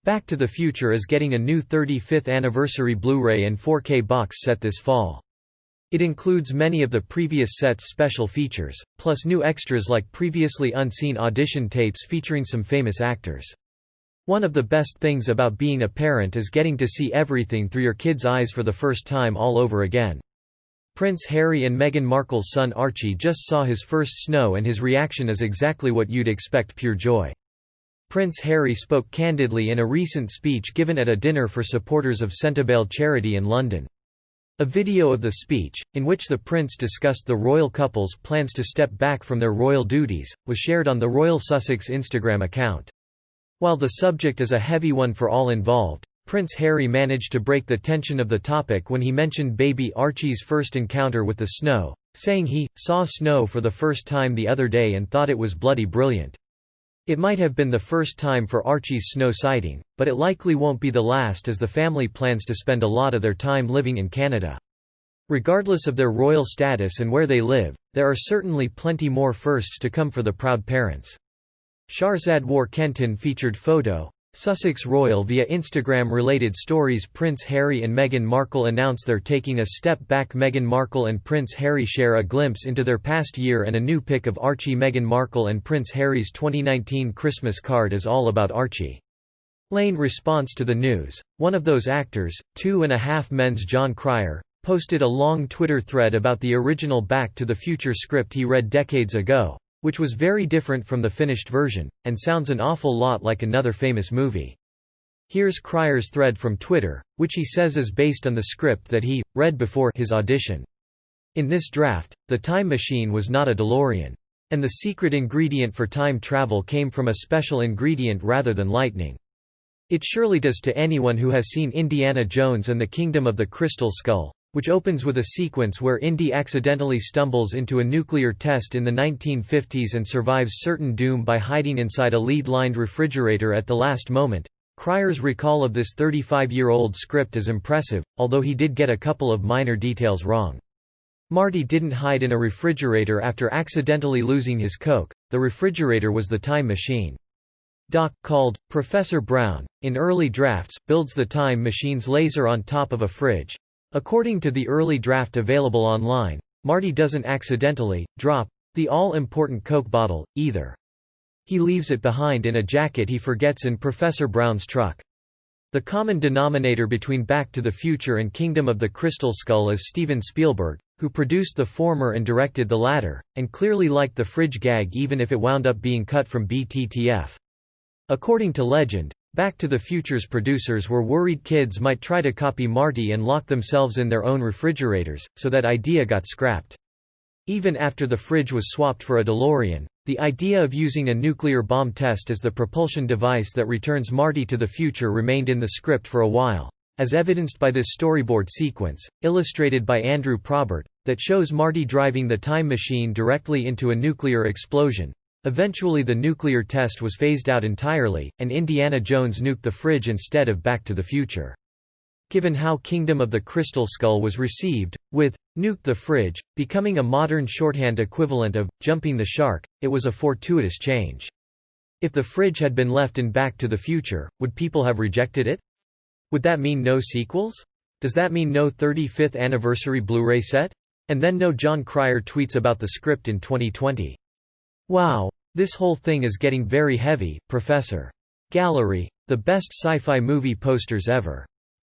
Back to the Future is getting a new 35th anniversary Blu-ray and 4K box set this fall. It includes many of the previous set's special features, plus new extras like previously unseen audition tapes featuring some famous actors. One of the best things about being a parent is getting to see everything through your kids' eyes for the first time all over again. Prince Harry and Meghan Markle's son Archie just saw his first snow, and his reaction is exactly what you'd expect: pure joy. Prince Harry spoke candidly in a recent speech given at a dinner for supporters of Centrebale charity in London. A video of the speech, in which the prince discussed the royal couple's plans to step back from their royal duties, was shared on the Royal Sussex Instagram account. While the subject is a heavy one for all involved, Prince Harry managed to break the tension of the topic when he mentioned baby Archie's first encounter with the snow, saying he saw snow for the first time the other day and thought it was bloody brilliant. It might have been the first time for Archie's snow sighting, but it likely won't be the last, as the family plans to spend a lot of their time living in Canada. Regardless of their royal status and where they live, there are certainly plenty more firsts to come for the proud parents. Shahrzad War Kenton featured photo, Sussex Royal via Instagram-related stories. Prince Harry and Meghan Markle announce they're taking a step back. Meghan Markle and Prince Harry share a glimpse into their past year and a new pic of Archie. Meghan Markle and Prince Harry's 2019 Christmas card is all about Archie. Lane response to the news. One of those actors, 2.5 Men's John Cryer, posted a long Twitter thread about the original Back to the Future script he read decades ago, which was very different from the finished version, and sounds an awful lot like another famous movie. Here's Cryer's thread from Twitter, which he says is based on the script that he read before his audition. In this draft, the time machine was not a DeLorean. And the secret ingredient for time travel came from a special ingredient rather than lightning. It surely does to anyone who has seen Indiana Jones and the Kingdom of the Crystal Skull, which opens with a sequence where Indy accidentally stumbles into a nuclear test in the 1950s and survives certain doom by hiding inside a lead-lined refrigerator at the last moment. Cryer's recall of this 35-year-old script is impressive, although he did get a couple of minor details wrong. Marty didn't hide in a refrigerator after accidentally losing his Coke. The refrigerator was the time machine. Doc, called Professor Brown, in early drafts, builds the time machine's laser on top of a fridge. According to the early draft available online, Marty doesn't accidentally drop the all-important Coke bottle, either. He leaves it behind in a jacket he forgets in Professor Brown's truck. The common denominator between Back to the Future and Kingdom of the Crystal Skull is Steven Spielberg, who produced the former and directed the latter, and clearly liked the fridge gag even if it wound up being cut from BTTF. According to legend, Back to the Future's producers were worried kids might try to copy Marty and lock themselves in their own refrigerators, so that idea got scrapped. Even after the fridge was swapped for a DeLorean, the idea of using a nuclear bomb test as the propulsion device that returns Marty to the future remained in the script for a while, as evidenced by this storyboard sequence, illustrated by Andrew Probert, that shows Marty driving the time machine directly into a nuclear explosion. Eventually the nuclear test was phased out entirely, and Indiana Jones nuked the fridge instead of Back to the Future. Given how Kingdom of the Crystal Skull was received, with "nuke the fridge" becoming a modern shorthand equivalent of "jumping the shark," it was a fortuitous change. If the fridge had been left in Back to the Future, would people have rejected it? Would that mean no sequels? Does that mean no 35th anniversary Blu-ray set? And then no John Cryer tweets about the script in 2020. Wow, this whole thing is getting very heavy, Professor. Gallery, the best sci-fi movie posters ever.